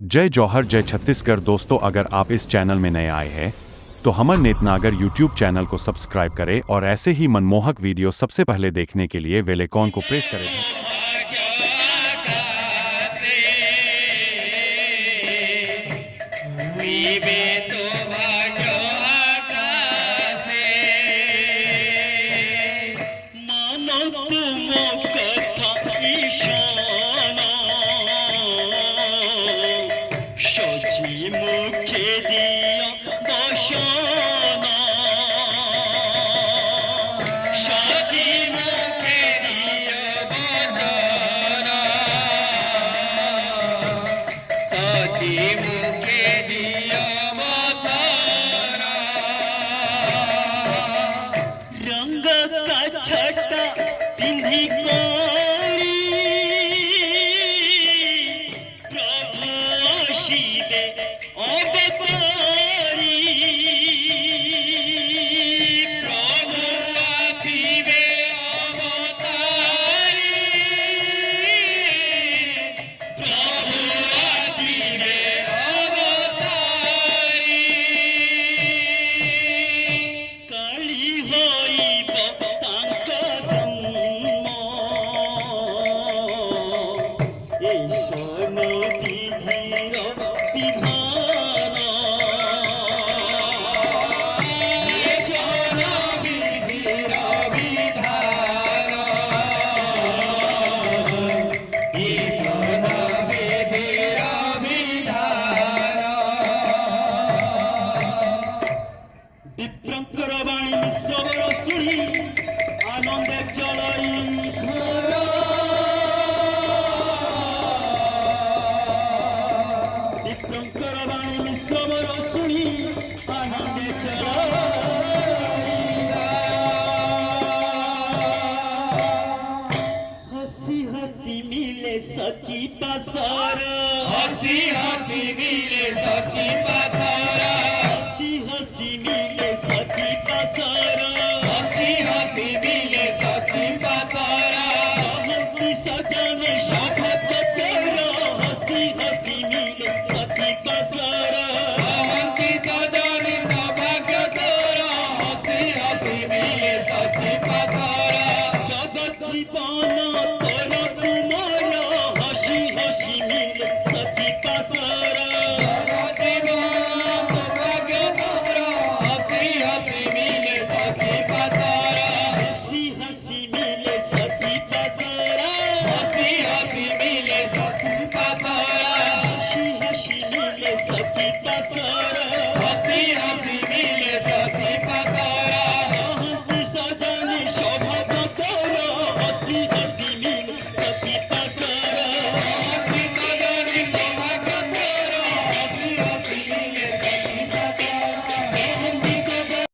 जय जौहर जय छत्तीसगढ़। दोस्तों, अगर आप इस चैनल में नए आए हैं तो हमर नेतनागर यूट्यूब चैनल को सब्सक्राइब करें और ऐसे ही मनमोहक वीडियो सबसे पहले देखने के लिए बेल आइकॉन को प्रेस करें। छटा पिंधी कोरी प्रभु शिवे अवतारी प्रभु शिवे अवतारी प्रभु शिवे अवतारी काली होई विप्रंकरवाणी मिश्रवर शुणी आनंद चलई घर विप्रंकरवाणी मिश्रवर शुणी आनंद चलई हसी हसी मिले सची पासर हसी हसी मिले सची पासर हसी हसी मिले सची पासर हसी हसी मिले सची पासर हंसी सजन शपथ तेरा हसी हसी मिले सची पासर हंसी सजन सौभाग्य तोरा हसी हसी मिले सची पासर जगत जीवन तोरा तुम्हारा हसी हसी मिले सची पासर जीवन सौभाग्य तोरा हसी हसी मिले सची पासर हसी हसी मिले सची पासर हसी हसी मिले सची पासर हसी हसी मिले सची पासर हसी हसी मिले सची पासर हंसी सजन शोभा तोरा हसी हसी